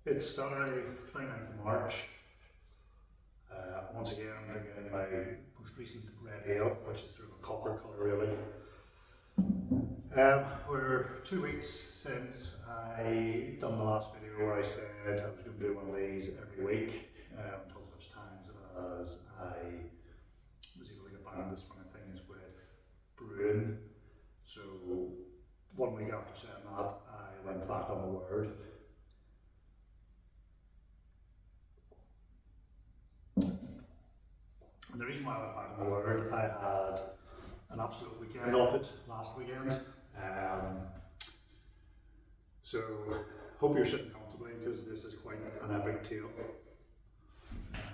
It's Saturday, 29th of March. Once again, I'm drinking my most recent red ale, which is sort of a copper colour really. We're 2 weeks since I done the last video where I said I was going to do one of these every week until such times as I was able to get back into swing of things with brewing. So 1 week after saying that, I went back on my word. And the reason why I went back on my word, I had an absolute weekend off it last weekend. So hope you're sitting comfortably because this is quite an epic tale.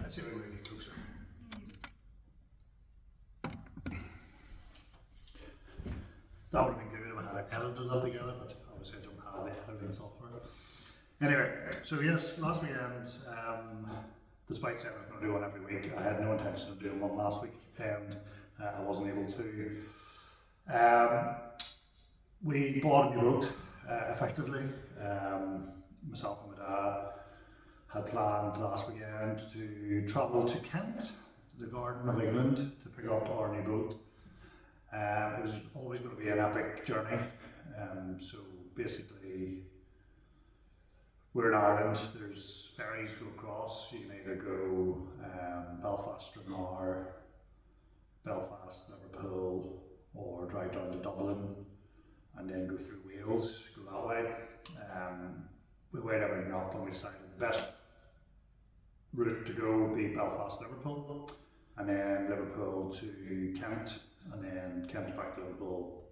Let's see if we can move you closer. That would have been good if I had edited that together, but obviously I don't have the editing software. Anyway, so yes, last weekend, despite saying I was going to do one every week, I had no intention of doing one last week, and I wasn't able to. We bought a new boat, effectively. Myself and my dad had planned last weekend to travel to Kent, the Garden of England, to pick up our new boat. It was always going to be an epic journey. So basically, we're in Ireland, there's ferries go across. You can either go Belfast, Stranraer, Belfast, Liverpool, or drive down to Dublin and then go through Wales, go that way. We weighed everything up and we decided the best route to go would be Belfast, Liverpool, and then Liverpool to Kent, and then Kent back to Liverpool,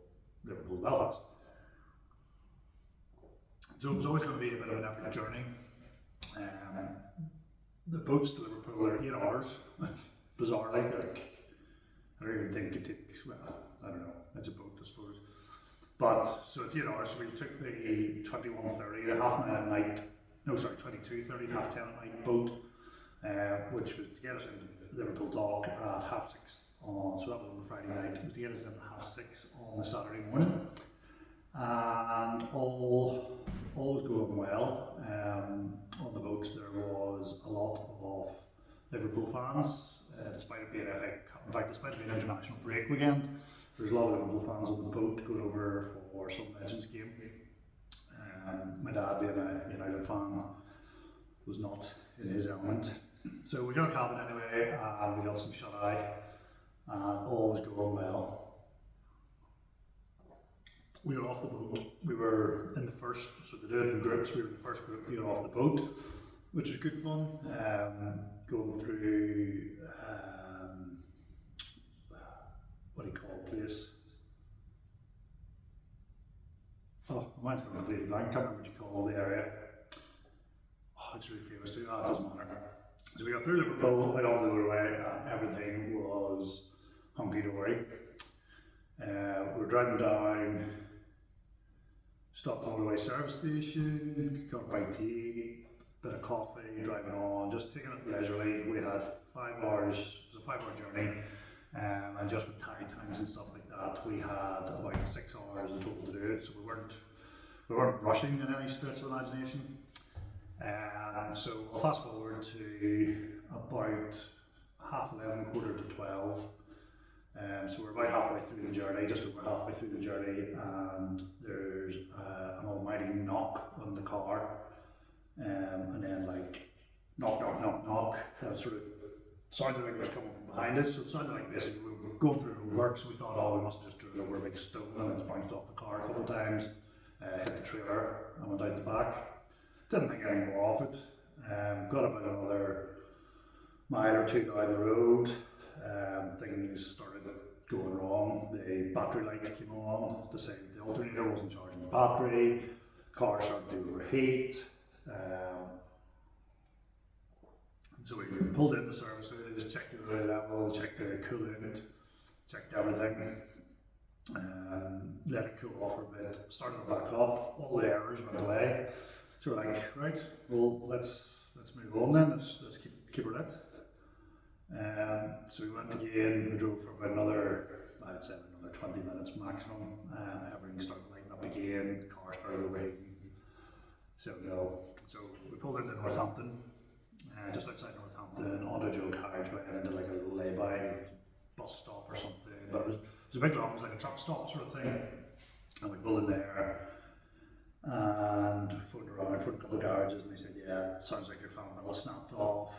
Liverpool to Belfast. So it was always going to be a bit of an epic journey. The boats to Liverpool are 8 hours, bizarrely. Like, I don't even think it takes, well, I don't know, it's a boat I suppose. But, so it's 8 hours, so we took the 21:30, the half 9 at night, no sorry, 22:30, half 10 at night boat, which was to get us into Liverpool dock at 6:30 on, so that was on the Friday night, it was to get us in at 6:30 on the Saturday morning. And all was going well. On the boats there was a lot of Liverpool fans, despite it being in fact despite it being an international break weekend, there's a lot of Liverpool fans on the boat going over for some Legends game. My dad, being a United fan, was not in his element. So we got a cabin anyway, and we got some shut-eye, and all was going well. We got off the boat, we were in the first, so they did it in groups, we were the first group to get off the boat, which was good fun. Going through, what do you call the place? Oh, I might have a completely blank, can't remember what you call the area. Oh, it's really famous too, it doesn't matter. So we got through Liverpool, went on the motorway, and everything was hunky-dory. We were driving down, stopped at the motorway service station, got a bite to eat, bit of coffee, driving on, just taking it leisurely. We had 5 hours, it was a 5-hour journey, and just with tide times and stuff like that, we had about 6 hours in total to do it, so we weren't rushing in any stretch of the imagination. So I'll fast forward to about 11:30, 11:45. So we're about halfway through the journey, just over halfway through the journey, and there's an almighty knock on the car, and then like knock, knock, knock, knock. It sort of sounded like it was coming from behind us, so it sounded like basically we were going through the work, so we thought, oh, we must have just driven over a big stone and it's bounced off the car a couple of times, hit the trailer and went out the back. Didn't think any more of it. Got about another mile or two down the road. Things started going wrong. The battery light came on to say the alternator wasn't charging the battery, car started to overheat. So we pulled in the service, just checked the oil level, checked the coolant, checked everything, let it cool off for a bit, started it back up, all the errors went away. So we're like, right, well let's move on then, let's keep her lit. So we went again, we drove for about another, I'd say another 20 minutes maximum. Everything started lighting up again, the car started overheating. So no. So we pulled into Northampton, just outside Northampton, onto a dual carriageway and into like a little lay-by bus stop or something. But it was a big long, it was like a truck stop sort of thing. And we pulled in there and phoned around for a couple of garages, and they said, yeah, sounds like your fan metal snapped off,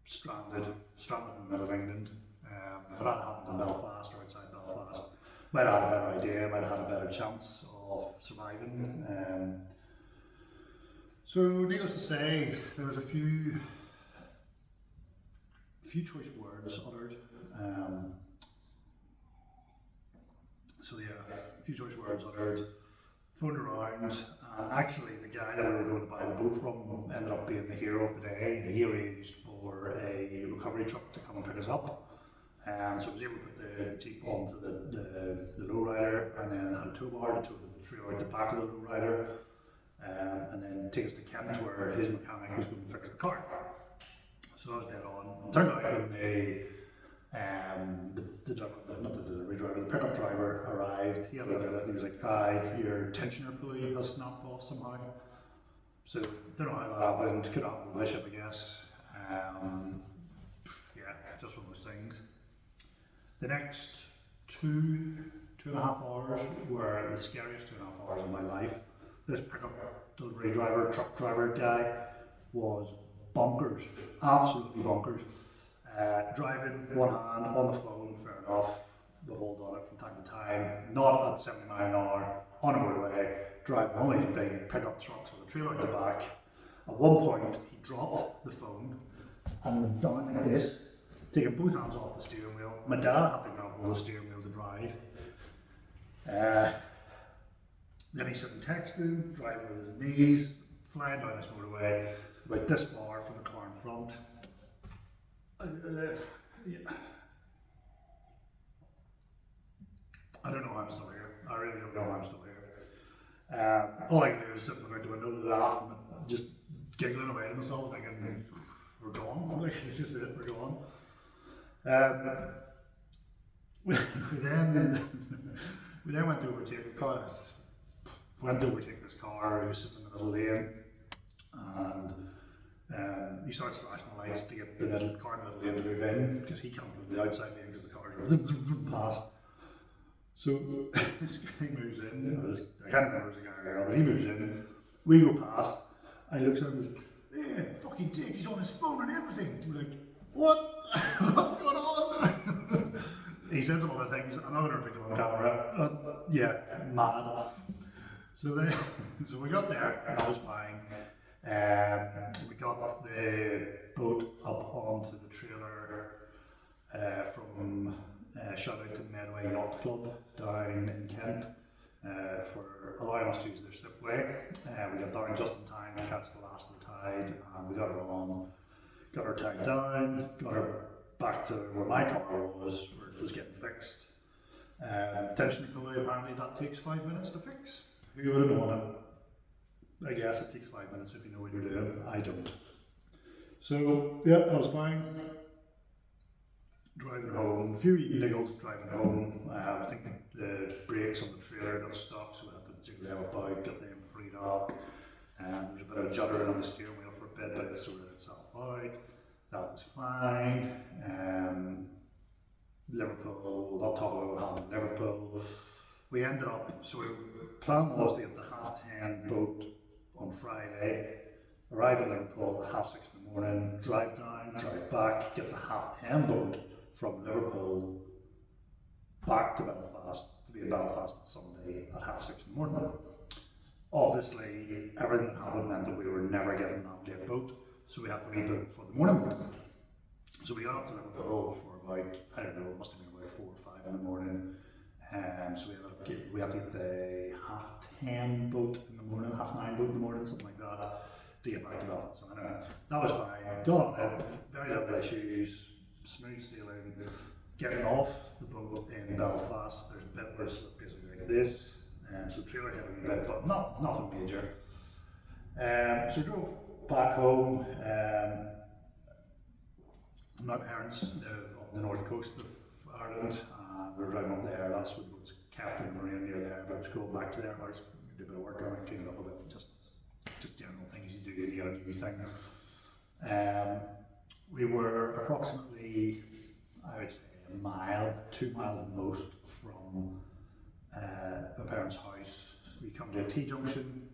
stranded in the middle of England. If it had happened in Belfast or outside Belfast, might have had a better idea, might have had a better chance of surviving. So needless to say, there was a few choice words uttered. So yeah, a few choice words uttered, phoned around, and actually the guy that we were going to buy the boat from ended up being the hero of the day. He arranged for a recovery truck to come and pick us up. So I was able to put the Jeep onto the lowrider, and then had a tow bar to tow the trailer out the back of the lowrider, and then take us to Kent where his mechanic was going to fix the car. So I was dead on. It turned out when the pickup driver arrived, he had a look at it and he was like, your tensioner pulley has snapped off somehow. So don't know how that happened, could happen with my ship I guess. Yeah, just one of those things. The next two and a half hours were the scariest 2.5 hours of my life. This pickup delivery driver, truck driver guy was bonkers, absolutely bonkers. Driving one hand on the phone, fair enough, we've all done it from time to time, not at 70 miles an hour, on a motorway, driving one of these big pickup trucks with a trailer at the back. At one point, he dropped the phone and went down like this, taking both hands off the steering wheel. My dad had to grab hold of the steering wheel to drive. Then he's sitting texting, driving with his knees, flying down this motorway, about this far from the car in front. Yeah. I don't know how I'm still here. I really don't know how I'm still here. All I can do is sit out the window, laugh, and just giggling away to myself, thinking, we're gone. Like, this is it, we're gone. We then went to overtake this car. He was sitting in the middle lane, and he starts flashing the lights to get the car in the middle lane to move in, because he can't go to the outside lane because the car goes past. So this guy moves in, I can't remember if it was a guy or a girl, but he moves in, we go past, and he looks at him and goes, yeah, fucking dick, he's on his phone and everything. And we're like, what? What's going on? He said some other things, I'm not going to pick them on camera, yeah, mad. So we got there, that was fine. We got the boat up onto the trailer from shout out to Medway Yacht Club down in Kent for allowing us to use their slipway. We got down just in time to catch the last of the tide, and we got her on, got her tied down, got her back to where my car was, where it was getting fixed. Tension pulley, apparently that takes 5 minutes to fix. Who would have known it? I guess it takes 5 minutes if you know what you're doing. I don't. So, yeah, that was fine. Driving home, a few niggles driving home. I think the brakes on the trailer got stuck, so we had to jiggle them about, get them freed up. There was a bit of juddering on the steering wheel for a bit, but it sorted itself out. That was fine. Liverpool, not talking about what happened in Liverpool. We ended up, so the plan was to get the 10:30 boat on Friday, arrive in Liverpool at 6:30 in the morning, drive down, drive back, get the 10:30 boat from Liverpool back to Belfast, to be in Belfast on Sunday at 6:30 in the morning. Obviously, everything that happened meant that we were never getting that late boat, so we had to rebook for the morning boat. So we got up to Liverpool for about, I don't know, it must have been about 4 or 5 in the morning. So we had to get the 10:30 boat in the morning, 9:30 boat in the morning, something like that, to get back to Belfast. So anyway, that was fine. Got on it, very little issues, smooth sailing. Getting off the boat in Belfast, there's a bit where it's basically like this, so trailer hit a bit, but nothing major. So we drove back home. My parents live on the north coast of Ireland, and we were driving up there. That's what was kept in the marine near there, but I was going back to their house do a bit of work on it, clean it up a bit, just general things you do to get a new thing. We were approximately, I would say, a mile, 2 miles at most from my parents' house. We come to a T-junction,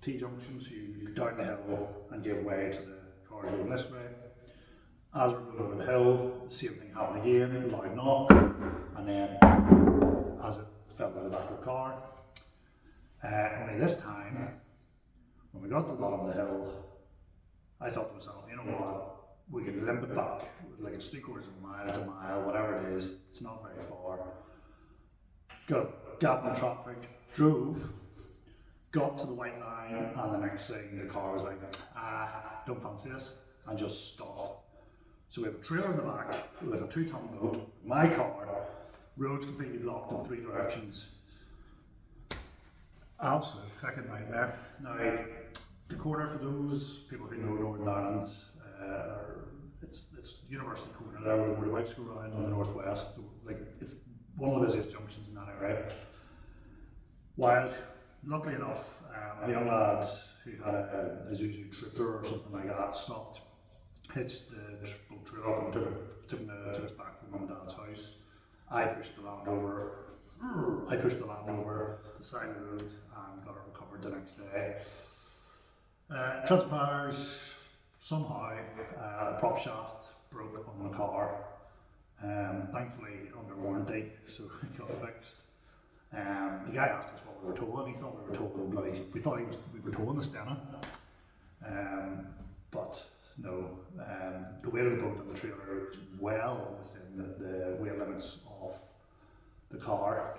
so you down the hill and give way to the cars going this way. As we're going over the hill, the same thing happened again, loud knock, and then as it fell to the back of the car. Only this time, when we got to the bottom of the hill, I thought to myself, you know what, we can limp it back, like it's 3/4 of a mile, it's a mile, whatever it is, it's not very far. Got a gap in the traffic, drove, got to the white line, and the next thing the car was like, don't fancy this, and just stopped. So we have a trailer in the back with a 2-ton load, my car, roads completely blocked in 3 directions. Absolute fucking nightmare. Now, the corner, for those people who know Northern Ireland, it's University Corner there where the motorbikes go around on the northwest. So, like, it's one of the busiest junctions in that area. Wild. Luckily enough, a young lad who had a Isuzu Trooper or something like that stopped, hitched the boat trailer up and took us back to mum and dad's house. I pushed the Land Rover the side of the road and got it recovered the next day. Transpires, somehow the prop shaft broke on the car, thankfully under warranty, so it got fixed. The guy asked us what we were towing. He thought we were towing we were towing the Stena, but no. The weight of the boat and the trailer is well within the weight limits of the car.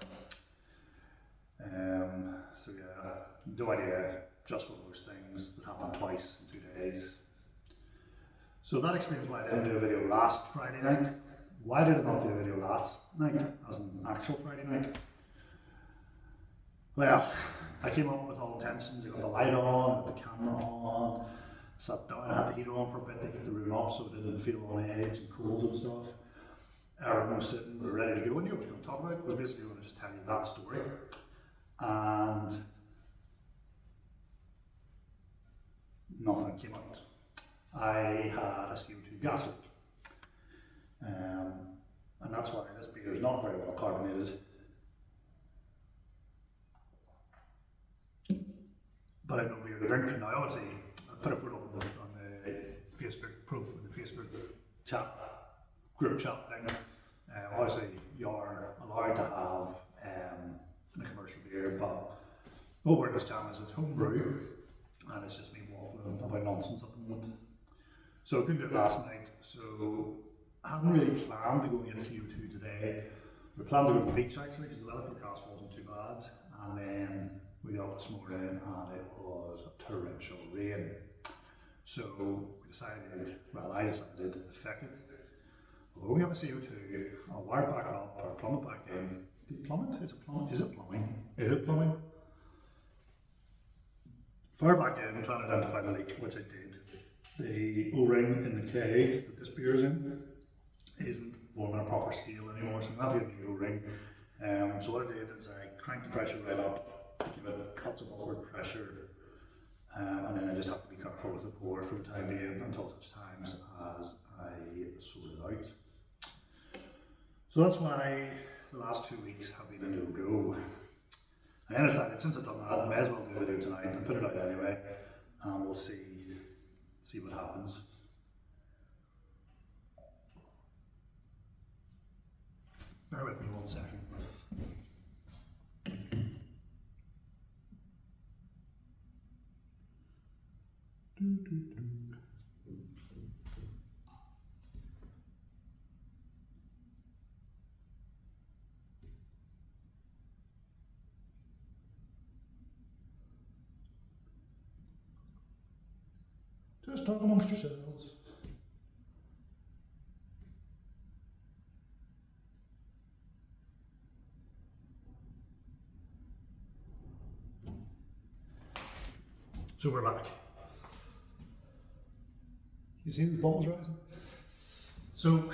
So yeah, no idea, just one of those things that happened twice in 2 days. So that explains why I didn't do a video last Friday night. Why did I not do a video last night, as an actual Friday night? Well, I came up with all intentions. I got the light on, got the camera on, sat down, I had the heater on for a bit to keep the room up so it didn't feel on edge and cold and stuff. Everyone was sitting, we were ready to go, and knew what I was going to talk about. I was basically going to just tell you that story. And nothing came out. I had a CO2 gas leak. And that's why this beer is not very well carbonated. But I know beer to drink. Now obviously, I put a photo on the Facebook chat, group chat thing. Obviously, you're allowed to have a commercial beer, but what we're in this channel is it's homebrew, and it's just me waffling about nonsense at the moment. So I couldn't do it last night, so I hadn't really planned to go and get CO2 today. We planned to go to the beach actually, because the weather forecast wasn't too bad, and then we got up this morning and it was torrential rain. So we decided, I decided, fuck it. Although we have a CO2, I'll wire it back up or plumb it back in. Plummet? Is it plumbing? Is it plumbing? Is it plumbing? Fire back in, trying to identify the leak, which I did. The O-ring in the keg that this beer is in isn't forming a proper seal anymore, so I'm going to have to get a new O-ring. So what I did is I cranked the pressure right up, give it cuts of upward pressure, and then I just have to be careful with the pour for the time being until such times as I sort it out. So that's why the last 2 weeks have been a no-go. And I decided since I've done that, I may as well do a video tonight and put it out anyway, and we'll see what happens. Bear with me 1 second. Just talk amongst yourselves. So we're back. You see the bubbles rising? So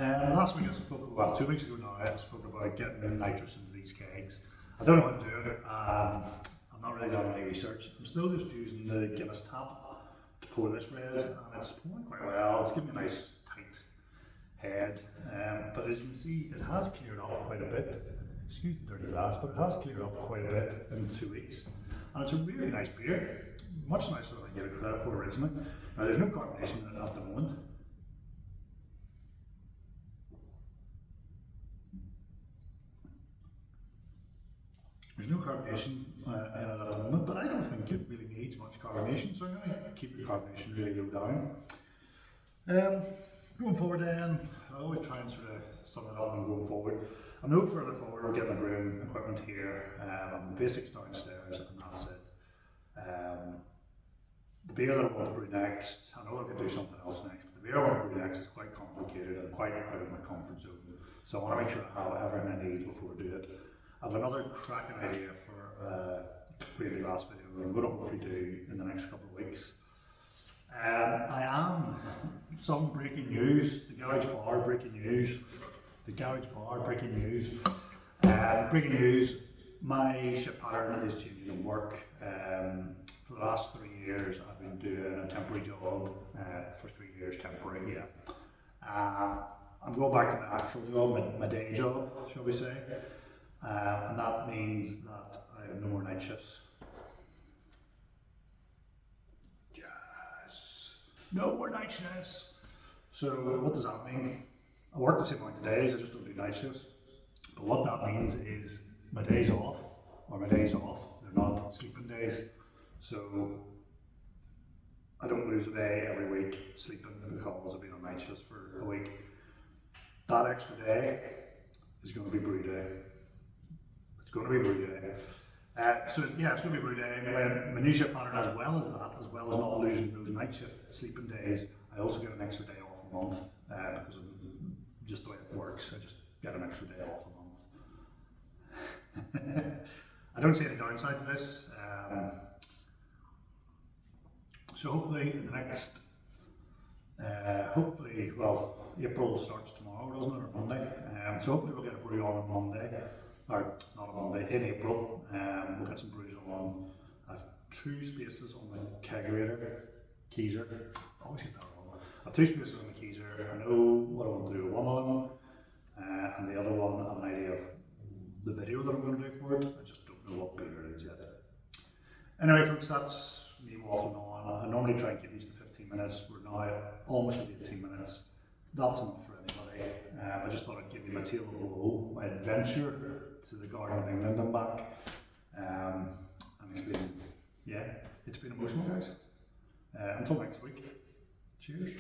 last week I spoke, 2 weeks ago now, I spoke about getting nitrous into these kegs, I don't know how to do it. I've not really done any research. I'm still just using the Guinness tap to pour this res, and it's pouring quite well. It's giving me a nice tight head, but as you can see, it has cleared up quite a bit. Excuse the dirty glass, but it has cleared up quite a bit in 2 weeks. And it's a really nice beer, much nicer than I gave it credit for originally. Now there's no carbonation in it at the moment. There's no carbonation in it at the moment, but I don't think it really needs much carbonation, so I'm going to keep the carbonation really low down. Going forward then, I always try and sort of sum it up and going forward. I'm no further forward, we're getting the brewing equipment here, the basics downstairs, and that's it. The beer that I want to brew next, I know I could do something else next, but the beer I want to brew next is quite complicated and quite out of my comfort zone. So I want to make sure I have everything I need before I do it. I have another cracking idea for a creative glass video that I'm going to hopefully do in the next couple of weeks. I am some breaking news, the garage bar breaking news, breaking news, my shift pattern is changing in work. For the last 3 years I've been doing a temporary job, for 3 years temporary, yeah. I'm going back to my actual job, my day job, shall we say, and that means that I have no more night shifts. No more night shifts. So what does that mean? I work the same amount of days, I just don't do night shifts. But what that means is my days off, they're not sleeping days. So I don't lose a day every week sleeping because I've been on night shifts for a week. That extra day is going to be brew day. It's going to be brew day. So yeah, it's going to be brew day. My new shift pattern, as well as not losing those night shift sleeping days, I also get an extra day off a month, because of just the way it works. I just get an extra day off a month. I don't see any downside to this. So hopefully in the next, well, April starts tomorrow, doesn't it, or Monday? So hopefully we'll get a brew on Monday, or not on Monday, in April. We'll get some brews on. I have 2 spaces on the kegerator, keezer. I always get that wrong. I have 2 spaces on the keezer. I know what I want to do with one of them, and the other one I have an idea of the video that I'm going to do for it. I just don't know what beer it is yet. Anyway folks, that's me waffling on. I normally try and keep these to 15 minutes. We're now almost at 18 minutes. That's enough for anybody. I just thought I'd give you my tale of woe, my adventure to the Garden of England and back. And it's been emotional, guys. Until next week. Cheers.